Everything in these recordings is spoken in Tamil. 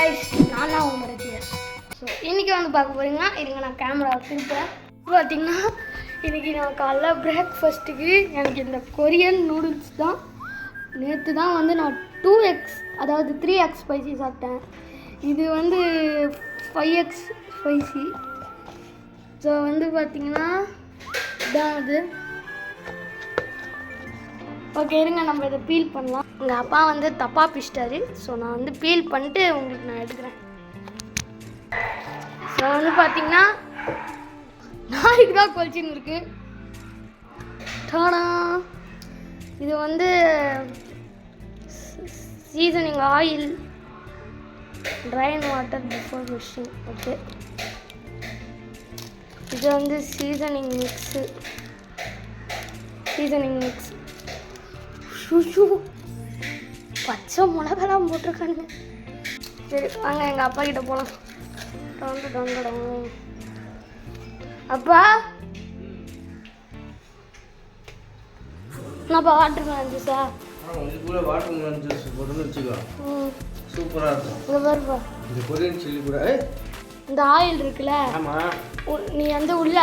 கைஸ், நான் தான் உங்களோட ஜிஎஸ். ஸோ இன்றைக்கி வந்து பார்க்க போகிறீங்கன்னா இருங்க நான் கேமரா திருப்பேன். பார்த்தீங்கன்னா இன்றைக்கி நான் காலைல பிரேக்ஃபாஸ்ட்டுக்கு எனக்கு இந்த கொரியன் நூடுல்ஸ் தான். நேற்று தான் வந்து நான் 2x அதாவது 3x ஸ்பைசி சாப்பிட்டேன். இது வந்து 5x ஸ்பைசி. ஸோ வந்து பார்த்திங்கன்னா இதான் அது. ஓகே இருங்க நம்ம இதை பீல் பண்ணலாம். எங்கள் அப்பா வந்து தப்பாக பிச்சிட்டாரு. ஸோ நான் வந்து பீல் பண்ணிட்டு உங்களுக்கு நான் எடுக்கிறேன். ஸோ வந்து பார்த்தீங்கன்னா நாளைக்கு தான் கொல்ச்சின்னு இருக்கு. டாடா, இது வந்து seasoning oil, drain water before mixing. Okay, இது வந்து சீசனிங் மிக்ஸ். ஷூ பச்சை மிளகாலாம் போட்டிருக்காங்க. சரி வாங்க எங்கள் அப்பா கிட்ட போகலாம். அப்பா என்னப்பா வாட்டர் மெலன் ஜூஸா? வாட்டர் மெலன் ஜூஸ் போட்டுன்னு வச்சுக்கோ, சூப்பராக இருக்கும். இங்கே பாருப்பா, இந்த கொரியன் சில்லி கூட இந்த ஆயில் இருக்குல்ல, நீ வந்து உள்ள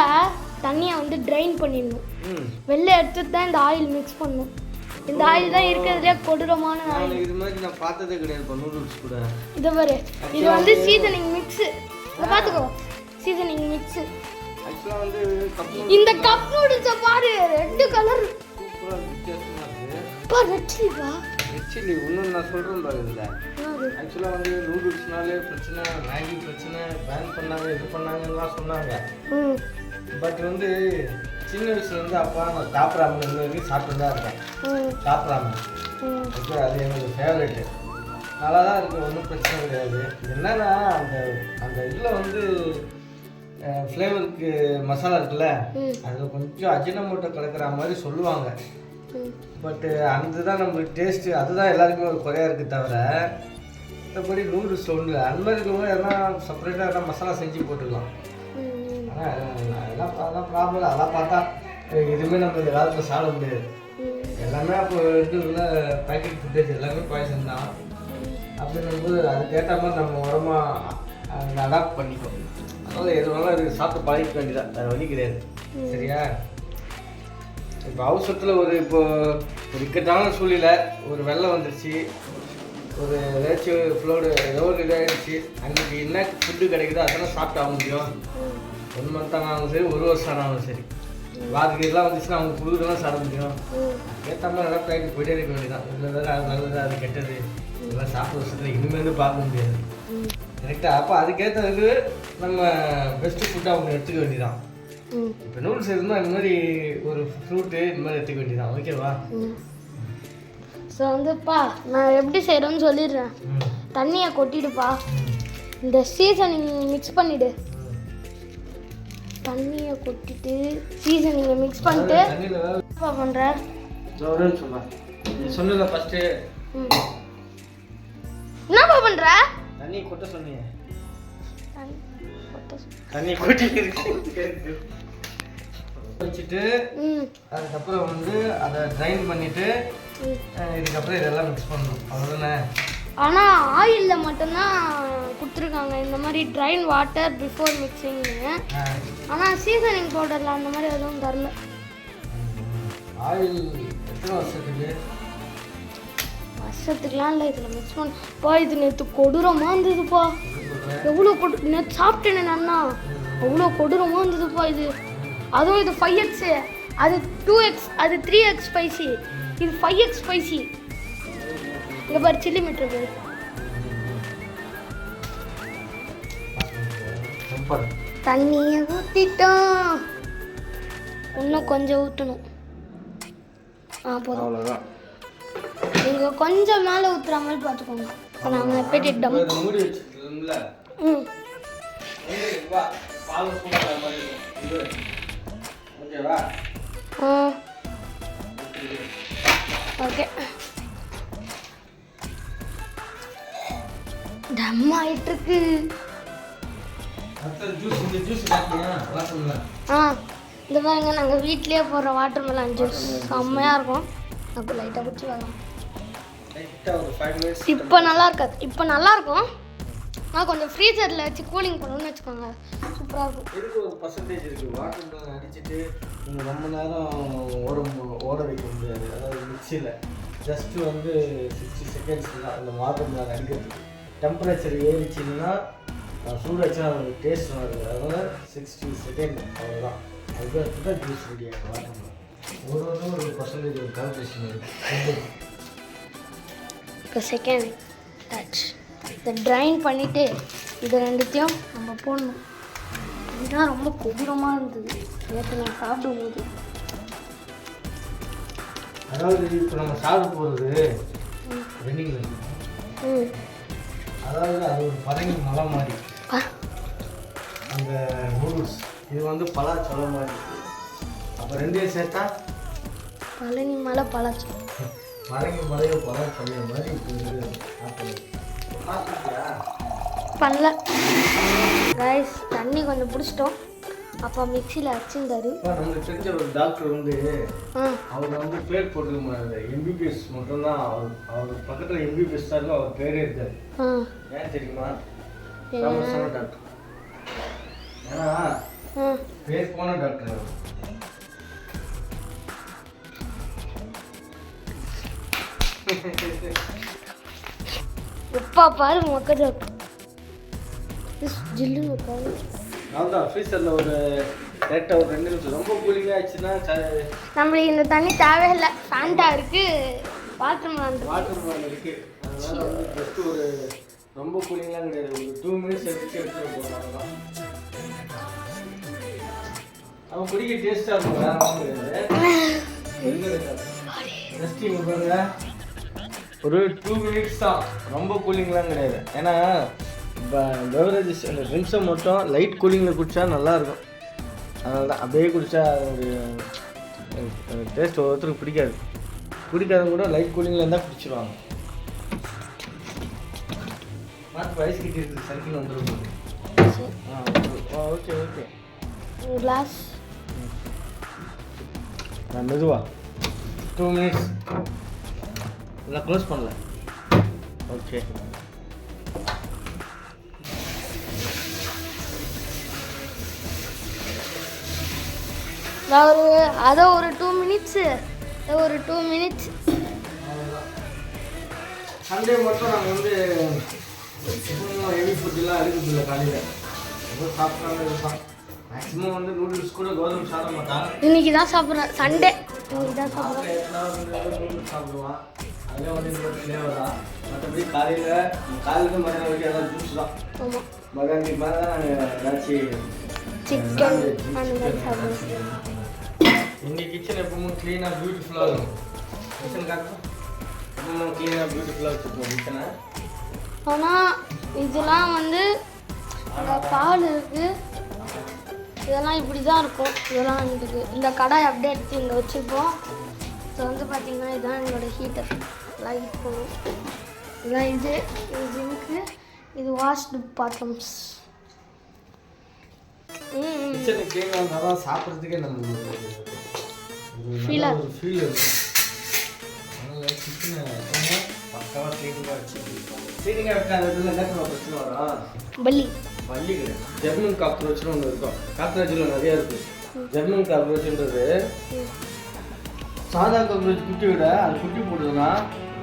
தண்ணியை வந்து ட்ரைன் பண்ணிடணும். வெளில எடுத்துட்டு தான் இந்த ஆயில் மிக்ஸ் பண்ணணும். இந்த ஆயில் தான் இருக்கிறதுலே கொடூரமான ஆயில். இது மாதிரி நான் பார்த்ததே கிடையாது நூடுல்ஸ் கூட. இதை பாரு, இது வந்து சீசனிங் மிக்ஸு. இதை பார்த்துக்கோ, சீசனிங் மிக்ஸு. ஆக்சுவலாக வந்து இந்த கப் நூடுல்ஸை பாரு, ரெட் கலர் சூப்பராக வித்தியாசமாக இருக்குது. பா ரெட் சில்லிப்பா, ரெட் சில்லி இன்னும் நான் சொல்கிறேன் பாரு. இதில் ஆக்சுவலாக வந்து நூடுல்ஸ்னாலே பிரச்சனை, மேகி பிரச்சனை, பேன் பண்ணாங்க, இது பண்ணாங்கலாம் சொன்னாங்க. பட் வந்து சின்ன வயசுலேருந்து அப்பா நான் டாப் ராமன் இன்ன வரைக்கும் சாப்பிட்டு தான் இருக்கேன். டாப் ராமன் ஓகே, அது எனக்கு ஃபேவரெட்டு. நல்லா தான் இருக்குது, ஒன்றும் பிரச்சனை கிடையாது. என்னன்னா அந்த இதில் வந்து ஃப்ளேவருக்கு மசாலா இருக்குல்ல, அதில் கொஞ்சம் அஜினமோட்டோ கலக்கிற மாதிரி சொல்லுவாங்க. பட்டு அந்த தான் நம்மளுக்கு டேஸ்ட்டு, அதுதான் எல்லாருக்குமே ஒரு குறையாக இருக்குது. தவிர மற்றபடி நூடுல்ஸ் ஒன்று அந்த மாதிரி இருக்கவங்க எதனா செப்பரேட்டாக எதனா மசாலா செஞ்சு போட்டுக்கலாம். அதெல்லாம் ப்ராப்ளம். அதெல்லாம் பார்த்தா எதுவுமே நம்ம இந்த காலத்தில் சாப்பிட முடியாது. எல்லாமே அப்போ இருக்கிறதுல பேக்கெட் ஃபுட்டேஜ் எல்லாமே பாய்சன் தான். அப்படிங்கும்போது அதுக்கேற்ற மாதிரி நம்ம உரமாக அடாப்ட் பண்ணிக்கோ. அதனால் எது வேணாலும் அது சாப்பிட்டு பழகிக்க வேண்டியதான், வேறு வழி கிடையாது. சரியா? இப்போ அவசரத்தில் இப்போ ஒரு இக்கட்டான சூழ்நிலை, ஒரு வெள்ளம் வந்துடுச்சு, ஒரு ஏதாச்சும் ஃப்ளோடு ஏதோ ஒரு இதாகிடுச்சு, அன்றைக்கி என்ன ஃபுட்டு கிடைக்குதோ அதெல்லாம் சாப்பிட்டு ஆக முடியும். 1 மந்த் ஆனாலும் சரி, 1 வருஷம் ஆனாலும் சரி, வாரத்துக்கு இதெல்லாம் வந்துச்சுன்னா அவங்க கொடுக்குறதெல்லாம் சாப்பிட முடியும். ஏற்ற மாதிரி நல்லா பேக்கெட் போயிட்டே இருக்க வேண்டியதான். இதில் வேறு அது நல்லது, அது கெட்டது, இதெல்லாம் சாப்பிட்ற வருஷத்தில் இனிமேல் பார்க்க முடியாது. கரெக்டாக? அப்போ அதுக்கேற்றது நம்ம பெஸ்ட்டு ஃபுட்டாக அவங்க எடுத்துக்க வேண்டியதான். இப்போ நூடுல்ஸ் இருந்தால் இந்த மாதிரி ஒரு ஃப்ரூட்டு இந்த மாதிரி எடுத்துக்க வேண்டியதான். ஓகேவா? ஸோ வந்துப்பா நான் எப்படி செய்கிறேன்னு சொல்லிடுறேன். தண்ணியை கொட்டிடுப்பா, இந்த சீசனிங் மிக்ஸ் பண்ணிவிடு. தண்ணியை கொட்டிட்டு சீசனிங்கை மிக்ஸ் பண்ணிட்டு என்னப்பா பண்ணுற? சொன்னல ஃபஸ்ட்டு என்னப்பா பண்ணுற? தண்ணி கொட்ட சொன்னீங்க, தண்ணி கொட்டி வச்சுட்டு அதுக்கப்புறம் வந்து அதை ட்ரைன் பண்ணிவிட்டு இதுக்கப்புறம் இதெல்லாம் மிக்ஸ் பண்ணணும். அவ்வளோதானே? ஆனால் ஆயிலில் மட்டும்தான் கொடுத்துருக்காங்க இந்த மாதிரி ட்ரைன் வாட்டர் பிஃபோர் மிக்சிங்னு. ஆனால் சீசனிங் பவுடரில் அந்த மாதிரி எதுவும் தரல. ஆயில் எத்தனை வருஷத்துக்குலாம் இல்லை, இதில் மிக்ஸ் பண்ணப்பா. இது நேற்று கொடூரமாக இருந்ததுப்பா. எவ்வளோ நேற்று சாப்பிட்டேன்னு நான்னா, அவ்வளோ கொடூரமாக இருந்ததுப்பா இது. அதுவும் இது 5x, அது 2x, அது 3x ஸ்பைசி, இது 5x ஸ்பைசி. இங்கே பாரு சில்லி மீட்டர் பேர். தண்ணியை ஊற்றிட்டோம், இன்னும் கொஞ்சம் ஊற்றணும். போதும். நீங்கள் கொஞ்சம் மேலே ஊற்றுற மாதிரி பார்த்துக்கோங்க. இப்போ நாங்கள் எப்படி மூடி வச்சுருக்கோம்ல. ஓகே, டம் ஆயிட்டிருக்கு. இந்த பாருங்க, நாங்கள் வீட்லேயே போடுற வாட்டர் மெலன் ஜூஸ் செம்மையாக இருக்கும். அப்போ லைட்டாக குடிச்சு வரலாம். இப்போ நல்லா இருக்காது, இப்போ நல்லா இருக்கும். நான் கொஞ்சம் ஃப்ரீசரில் வச்சு கூலிங் பண்ணணும்னு வச்சுக்கோங்க, சூப்பராக இருக்கும். இதுக்கு ஒரு பர்சன்டேஜ் இருக்குது. வாட்டர் மெலன் அடிச்சுட்டு நீங்கள் ரொம்ப நேரம் ஓட வைக்க முடியாது. அதாவது மிக்சியில் ஜஸ்ட்டு வந்து 60 செகண்ட்ஸ் தான் அந்த வாட்டர் மெலன் அடிக்கிறதுக்கு. டெம்பரேச்சர் ஏறிச்சின்னா சூடாச்சுன்னா அவங்களுக்கு டேஸ்ட் வருது. அதனால் 60 செகண்ட் அவ்வளோதான். அதுக்கு தான் ஜூஸ் ரெடி ஆகும் வாட்டர் மெலன். ஒரு பர்சன்டேஜ் ஒரு கால்குலேஷன் இருக்குது. இப்போ செகண்ட் டச் இதை ட்ரைன் பண்ணிவிட்டு இதை ரெண்டுத்தையும் நம்ம போடணும். இதுதான் ரொம்ப கொடூரமாக இருந்தது நேற்று நான் சாப்பிடும்போது. அதாவது இப்போ நம்ம சாப்பிட போகிறது வெண்ணிங். அதாவது அது ஒரு பழனி மலை மாதிரி அந்த நூடுல்ஸ். இது வந்து பலாச்சொலை மாதிரி. அப்போ ரெண்டையும் சேர்த்தா பழனி மலை பலாச்சொலை. பழனி மலையை பலாச்சொல்லை மாதிரி பண்ணல ரைஸ். தண்ணி கொஞ்சம் பிடிச்சிட்டோம். அப்போ மிக்சியில் அரைச்சிருந்தாரு. நமக்கு தெரிஞ்ச ஒரு டாக்டர் வந்து அவர் வந்து பேர் போட்டுக்க எம்பிபிஎஸ் மட்டும்தான். அவர் பக்கத்தில் எம்பிபிஎஸ் தான் அவர் பேரே இருக்காரு. ஏன் தெரியுமா? டாக்டர். ஏன்னா பேர் போன டாக்டர் அவர். எப்பா பாரு மக்கள் ஜில்லுன்னு இருக்காது. நான் தான் ஃப்ரீசரில் ஒரு லேட்டாக ஒரு 2 நிமிஷம் ரொம்ப கூலிங்காக ஆயிடுச்சுன்னா நம்மளுக்கு இந்த தண்ணி தேவையில்லை. ஃபேண்டா இருக்குது, வாட்டர் மெலன் இருக்குது. அதனால் வந்து ஜஸ்ட்டு ஒரு ரொம்ப கூலிங்லாம் கிடையாது. ஒரு 2 மினிட்ஸ் எடுத்துகிட்டு போகிறாங்க. அவன் குடிக்க டேஸ்ட்டாக இருக்கும். வேறு ஒன்றும் கிடையாது. ஜஸ்ட் இங்கே பாருங்க, ஒரு 2 மினிட்ஸ் தான். ரொம்ப கூலிங்லாம் கிடையாது. ஏன்னா இப்போ பெவரேஜஸ் அந்த ட்ரிங்க்ஸை மட்டும் லைட் கூலிங்கில் குடித்தா நல்லாயிருக்கும். அதனால தான் அப்படியே குடித்தா ஒரு டேஸ்ட் ஒவ்வொருத்தருக்கு பிடிக்காது. குடிக்காதவங்க கூட லைட் கூலிங்கில் இருந்தால் குடிச்சிடுவாங்க. பார்த்து வயசு கிட்டே இருக்குது. சைக்கிள் வந்துடும். Okay okay. கிளாஸ் மெதுவா 2 மினிட்ஸ் எல்லாம் க்ளோஸ் பண்ணல. ஓகே. அதை ஒரு 2 மினிட்ஸு ஒரு 2 மினிட்ஸ். சண்டே மட்டும் நாங்கள் வந்து ஹெவி ஃபுட்டெல்லாம் எடுக்கிறதில்ல. காலையில் ரொம்ப சாப்பிட்றாங்க இருப்பான். மேக்ஸிமம் வந்து நூடுல்ஸ் கூட கோதுமை சாப்பிட மாட்டான். இன்னைக்கு தான் சாப்பிட்றேன். சண்டே இன்னைக்கு தான் சாப்பிட்றேன். நூடுல்ஸ் சாப்பிடுவான். அதில் வந்து இந்த ஃப்ளேவரா. மற்றபடி காலையில் மதியானம் வரைக்கும் ஏதாவது ஜூஸ் தான். ஆமாம், மதியானத்துக்கு மேலே தான் நாங்கள் ஏதாச்சும் சிக்கன் அந்த மாதிரி சாப்பிடுவோம். எங்கள் கிச்சன் எப்பவும் க்ளீனாக பியூட்டிஃபுல்லாக இருக்கும். கிச்சன் காட்டும் எப்பவும் க்ளீனாக பியூட்டிஃபுல்லாக வச்சுருப்போம் கிச்சனை. ஆனால் இதெல்லாம் வந்து பால் இருக்குது, இதெல்லாம் இப்படி தான் இருக்கும். இதெல்லாம் இருக்குது. இந்த கடாய் அப்படியே எடுத்து இங்கே வச்சுருப்போம். ஸோ வந்து பார்த்திங்கன்னா இதுதான் எங்களோட ஹீட்டர். எல்லாம் ஹீட் பண்ணும். இதெல்லாம் இது ஜிங்க்கு, இது வாஷ்டு பாத்ரூம்ஸ். கிச்சனை க்ளீனாக இருந்தால் தான் சாப்பிட்றதுக்கே நம்மளுக்கு ஒரு ஃபீல் இருக்கும். அதனால் கிச்சனை பக்காவாக க்ளீனிங்காக வச்சுருக்கோம். க்ளீனிங்காக வைக்காததுல என்ன பிரச்சனை வரும்? பல்லி கிடையாது. ஜெர்மன் காக்ரோச்னு ஒன்று இருக்கும். காக்ரோச்சில் நிறையா இருக்குது. ஜெர்மன் காக்ரோச்சுன்றது சாதா காக்ரோச் குட்டி விட அது குட்டி போடுதுன்னா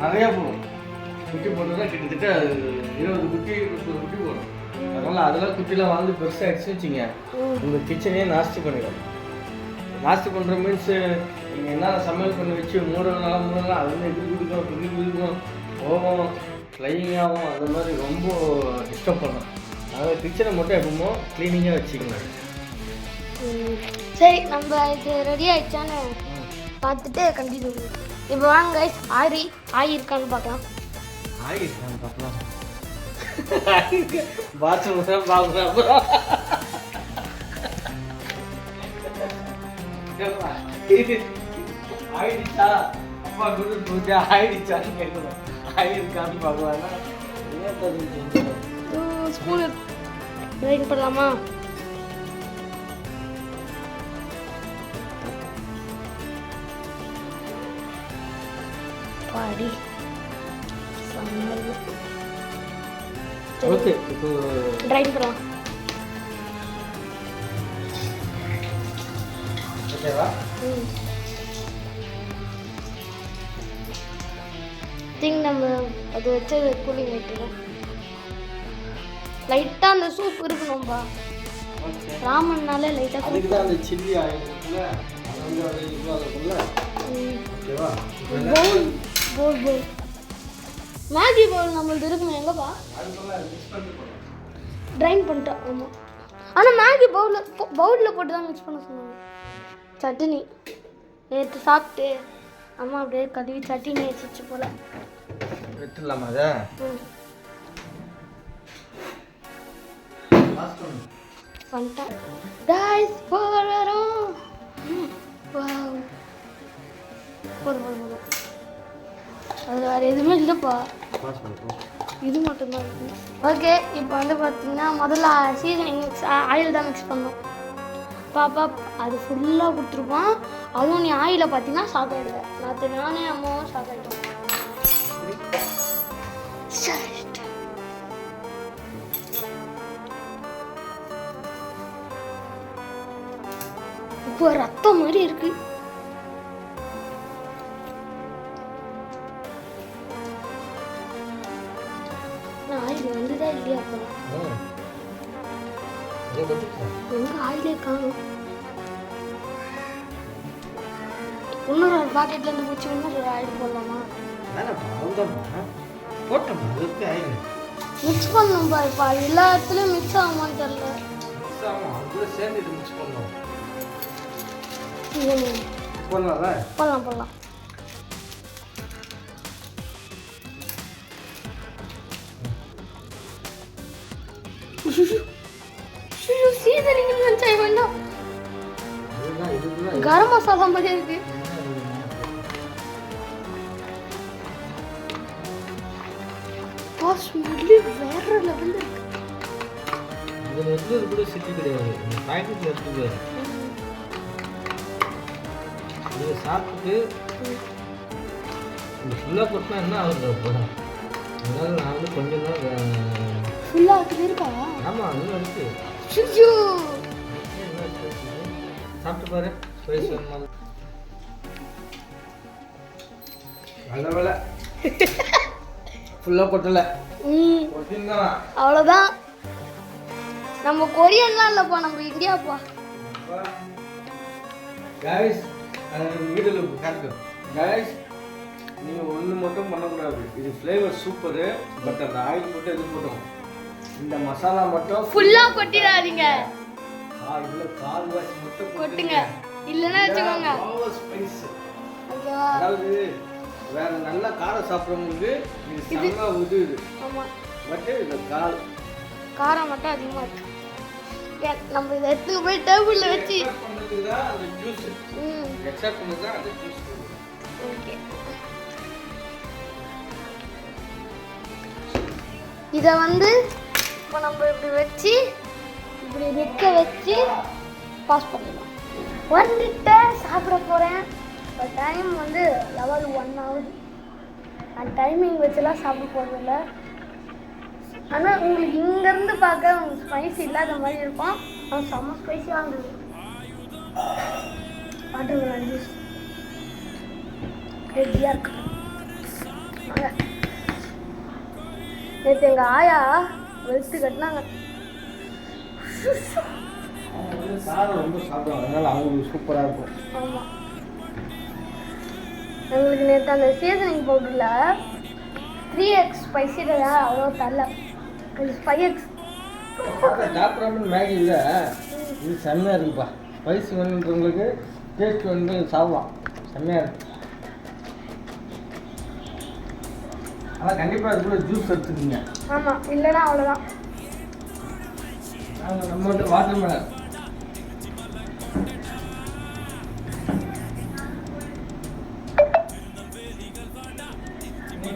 நிறையா போடும். குட்டி போடுறதுனா கிட்டத்தட்ட 20 குட்டி 30 குட்டி போடும். அதனால் அதெல்லாம் குட்டிலாம் வாழ்ந்து பெருசாகிடுச்சு வச்சுங்க, உங்கள் கிச்சனையே நாஸ்தி பண்ணிடும். நாஸ்தி பண்ணுற மீன்ஸ் நீங்கள் என்ன சமையல் பண்ணி வச்சு மூடலாம் அது வந்து எப்படி குடிக்கும், துணி குடிக்கும், போகும், ஃப்ளையிங் ஆகும், அந்த மாதிரி ரொம்ப டிஸ்டர்ப் பண்ணும். அதனால் கிச்சனை மட்டும் எப்பவுமோ க்ளீனிங்காக வச்சுக்கணும். சரி, நம்ம இது ரெடி ஆகிடுச்சான்னு பார்த்துட்டு கண்டினியூ பண்ணுவோம். இப்போ வாங்க கைஸ், ஆயிருக்கான்னு பார்க்கலாம். ஆயிருக்கான்னு பார்க்கலாம். பாத்ரூம் தான் பார்க்குறேன். அப்புறம் ஆயிடுச்சா அப்பா குடு பூஜா ஆயிடுச்சான்னு கேட்கணும். ஆயிருக்கான்னு பார்க்கலாம்னா என்ன தெரிஞ்சு ஸ்பூன் ரைட் பண்ணலாமா? பாடி ஓகே இப்போ ட்ரைன் பண்ணலாம். ஓகேவா? திங் நம்ம அது வச்சது கூலிங் வைக்கலாம். லைட்டாக அந்த சூப் இருக்கணும்பா. ராமன்னாலே லைட்டாக அதுக்கு தான் அந்த சில்லி ஆயில் இருக்குல்ல, அது வந்து அது இதுவாக இருக்கும்ல. ஓகேவா? பவுல் பவுல் பவுல் மேகி பவுல் நம்மளுக்கு இருக்கணும். எங்கப்பா அதுக்குள்ள மிக்ஸ் பண்ணி போடணும். ட்ரைன் பண்ணிட்டோம். ஆமாம், ஆனால் மேகி பவுலில் போட்டு தான் மிக்ஸ் பண்ண சொன்னாங்க. சட்னி நேற்று சாப்பிட்டு அம்மா அப்படியே கழுவி சட்னி வச்சிச்சு போல். விட்டுடலாமா அதை? பண்ணிட்டேன். கைஸ் போகிறோம். வாவ், போதும். அது வேறு எதுவுமே இல்லைப்பா, இது மட்டும்தான் இருக்கு. ஓகே, இப்போ வந்து பார்த்தீங்கன்னா முதல்ல சீசனிங் ஆயில் தான் மிக்ஸ் பண்ணோம். பாப்பா அது ஃபுல்லாக கொடுத்துருப்பான். அதுவும் நீ ஆயிலை பார்த்தீங்கன்னா ஷாக் ஆகிடுவேன். நானே அம்மாவும் ஷாக் ஆகிட்டோம். இப்போ ரத்தம் மாதிரி இருக்கு. ஆயில் வந்துதா இல்லையா? அப்பதான் எங்க ஆயிலே காணும். இன்னொரு பாக்கெட்ல இருந்து பூச்சி இன்னொரு ஆயில் போடலாமா? மிக்ஸ் பண்ணணும் பாருப்பா, எல்லா இடத்துலயும் மிக்ஸ் ஆகுமான்னு தெரியல. போடலாம். சீசனிங் நினைச்சா வேண்டாம். கரம் மசாலா மாதிரி இருக்கு. ஸ்மெல்லு வேற லெவல்ல இருக்கு. இதுல எந்த கூட சிட்டி கிடையாது. இந்த பாக்கெட்ல இருக்குது. இதை சாப்பிட்டு இந்த ஃபுல்லாக போட்டுனா என்ன ஆகுது? போதும். அதனால நான் வந்து கொஞ்சம் தான் ஃபுல்லாக அதுக்கு இருக்கா? ஆமாம், இன்னும் இருக்கு. ஐயோ, சாப்பிட்டு பாரு. ஸ்பைஸ் வேணுமா? நல்ல வேலை ஃபுல்லாக கொட்டலை. அவ்வளோதான். நம்ம கொரியன்லாம் இல்லைப்பா, நம்ம இந்தியாப்பா. கைஸ், வீடியோவில் காட்டு. கைஸ், நீங்கள் ஒன்று மட்டும் பண்ணக்கூடாது. இது ஃப்ளேவர் சூப்பரு, பட் அந்த ஆயில் மட்டும் எது போட்டோம். இந்த மசாலா மட்டும் ஃபுல்லாக கொட்டிடாதீங்க. இதில் கால்வாசி மட்டும் கொட்டுங்க, இல்லைன்னா வச்சுக்கோங்க. ஸ்பைஸ், ஓகேவா? அதாவது வேற நல்லா காரம் சாப்பிட்றவங்களுக்கு இது செம்ம உதவுது. ஆமாம், பட் இந்த காரம் மட்டும் அதிகமாக இருக்கு. நம்ம இதை எடுத்து போய் டேபிளில் வச்சு அந்த ஜூஸ் எக்ஸ்ட்ராக்ட் பண்ணது தான் அந்த ஜூஸ். ஓகே, இதை வந்து இப்போ நம்ம இப்படி வச்சு இப்படி நிற்க வச்சு பாஸ் பண்ணிடலாம். வந்துட்டு சாப்பிட போகிறேன். இப்போ டைம் வந்து லெவல் 1 ஆகுது. நான் டைமிங் வச்சுலாம் சாப்பிட போகிறதில்ல. ஆனால் உங்களுக்கு இங்கேருந்து பார்க்க உங்களுக்கு ஸ்பைசி இல்லாத மாதிரி இருக்கும். ஆனால் செம்ம ஸ்பைஸியாக இருந்தது. வாட்டர் ஜூஸ் ரெடியாக இருக்கு. நேற்று எங்கள் ஆயா வெளுத்து கட்டினாங்க. சாதம் ரொம்ப சாப்பிடுவாங்க, அதனால அவங்களுக்கு சூப்பராக இருக்கும். ஆமாம், எங்களுக்கு நேற்று அந்த சீசனிங் பவுடரில் 3x ஸ்பைசியில் அவ்வளோ தரல. இது 5x. டாக்டர் மேகி இல்லை, இது செம்மையாக இருக்குப்பா. ஸ்பைசி வேணுன்றவங்களுக்கு டேஸ்ட் வந்து சாப்பிடலாம், செம்மையாக இருக்கு. ஆனால் கண்டிப்பாக அது கூட ஜூஸ் எடுத்துக்கோங்க. ஆமாம், இல்லைன்னா அவ்வளோதான். நாங்கள் நம்ம வந்து வாட்டர் மேலன்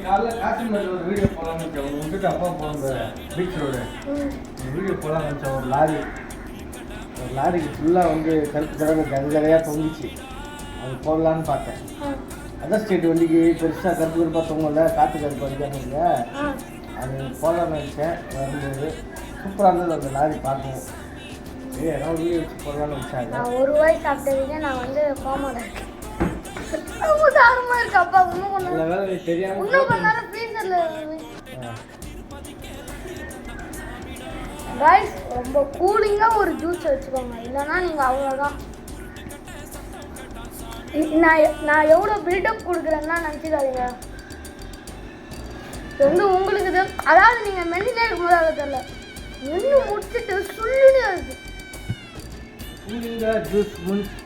காலைல காஷ்மீரில் ஒரு வீடியோ போகலான்னு வச்சேன். அவங்க விட்டுட்டு அப்பா போகிற பீச் ரோடு வீடியோ போகலான்னு வச்சேன். ஒரு லாரிக்கு ஃபுல்லாக வந்து கருப்பு கலர் கதையாக தொங்கிச்சு. அது போடலான்னு பார்த்தேன். அதர் ஸ்டேட் வண்டிக்கு பெருசாக கருப்பு கருப்பாக தொங்கல, காற்று கருப்பு அடிக்காமல். அது போகலான்னு நினச்சேன். வரும்போது சூப்பராக இருந்தது அந்த லாரி பார்க்கவும். ஏன்னா வீடியோ வச்சு போகலான்னு நினச்சாங்க. நான் ஒரு வாய் சாப்பிட்டதுக்கே நான் வந்து கோமாவில் இருக்கேன். ரொம்ப தாரமாக இருக்கு அப்பா. இன்னும் கொஞ்சம் இந்த வேலை தெரியாமல் இன்னும் கொஞ்ச நேரம் ஃப்ரீசரில் ரைஸ் ரொம்ப கூலிங்காக ஒரு ஜூஸ் வச்சுக்கோங்க. இல்லைன்னா நீங்கள் அவ்வளோதான். நான் எவ்வளோ பில்டப் கொடுக்குறேன்னா நினச்சிக்காதீங்க. இது வந்து உங்களுக்கு இது அதாவது நீங்கள் மென்னிலே இருக்கும்போது அதை தெரியல. மென்னு முடிச்சுட்டு சொல்லுன்னு இருக்குது. கூலிங்காக ஜூஸ்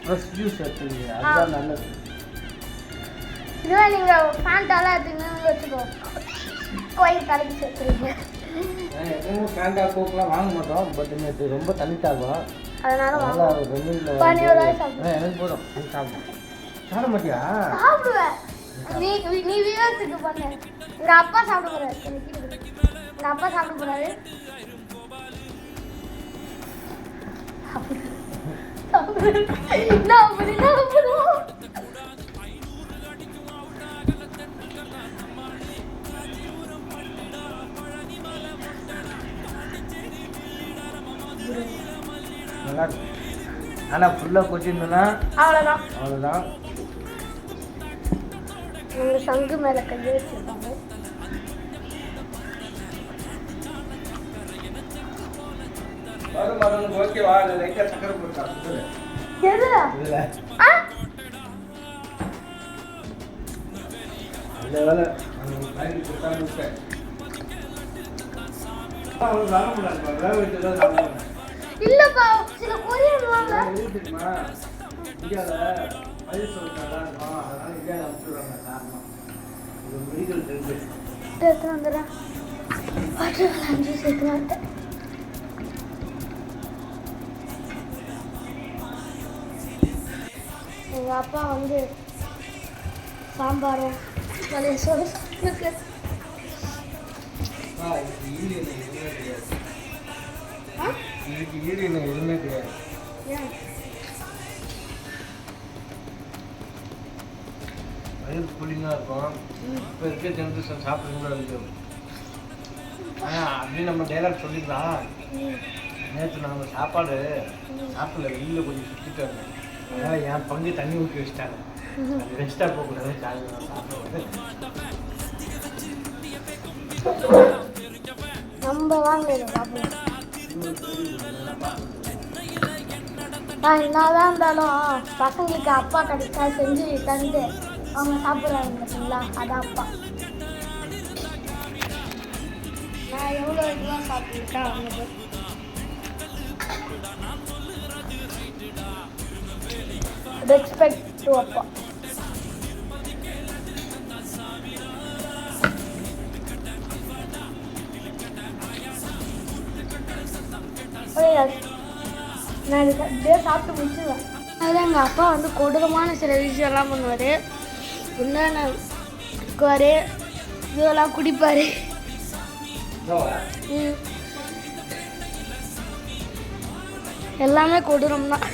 ஃப்ரெஷ் ஜூஸ் எடுத்துங்க, அதுதான் நல்லது. இதுவே நீங்கள் ஃபேண்டாலாம் எடுத்துங்கன்னு வச்சுக்கோ, கோயில் தலைக்கு சேர்த்துருங்க. எப்பவும் ஃபேண்டா கோக்கெலாம் வாங்க மாட்டோம். பட் நேற்று ரொம்ப தண்ணிட்டாகும். அதனால எனக்கு போதும். நீ சாப்பிட மாட்டியா? சாப்பிடுவேன். நீ விவேகத்துக்கு பண்ண. எங்கள் அப்பா சாப்பிட போகிறாரு. எங்கள் அப்பா சாப்பிட போகிறாரு. நல்லா இருக்கு. ஆனால் ஃபுல்லாக கொட்டிருந்தோன்னா அவ்வளோதான். எங்கள் சங்கு மேலே கையை வச்சுருக்காங்க. ஓகேவா? லைட்டாக சக்கரை போட்டா எது இல்லை அந்த வேலை கொடுத்தாங்க. இல்லப்பா, சில கொரியன் வாங்க. இந்தியாவில் பயிர் சொல்லிட்டாங்க, அதனால இந்தியாவில் அனுப்பிச்சுடுறாங்க. காரணம் இது மெடிக்கல் ட்ரெண்ட். எடுத்து வந்துடுறேன். 5 சேர்த்து வந்துட்டேன். எங்கள் அப்பா வந்து சாம்பாரும் பழைய சோறு சாப்பிட்டு இதுக்கு ஈடு என்ன எதுவுமே கிடையாது. வயிறு கூலிங்காக இருக்கும். இப்போ இருக்க ஜென்ரேஷன் சாப்பிடுங்களா இருக்கு. ஆனால் அப்படின்னு நம்ம டைலாக் சொல்லிக்கலாம். நேற்று நாங்கள் சாப்பாடு சாப்பிடல, வெளியில் கொஞ்சம் சுற்றிட்டு இருந்தேன். அதனால் என் பங்கு தண்ணி ஊற்றி வச்சிட்டாங்க. அது ரெஸ்ட்டாக போகக்கூடாது. காலையில் சாப்பிடுவது நம்ம வாங்க சாப்பிடலாம். என்னதான் இருந்தாலும் பசங்களுக்கு அப்பா கிடைச்சா செஞ்சு தந்து அவங்க சாப்பிட்றாங்க பார்த்தீங்களா, அதான் அப்பா. நான் எவ்வளோ இதெல்லாம் சாப்பிட்டுட்டா அவங்க ரெஸ்பெக்ட் டு அப்பா. நான் இதுக்கு அப்படியே சாப்பிட்டு முடிச்சுடுவேன். அதான் எங்கள் அப்பா வந்து கொடூரமான சில விஷயம்லாம் பண்ணுவார். என்னென்ன இருக்குவார், இதெல்லாம் குடிப்பார். எல்லாமே கொடூரம் தான்.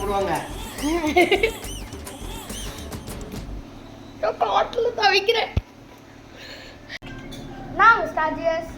போடுவாங்க. காட்டில் தவிக்கிறேன். நான் ஸ்டார்ஜியஸ்.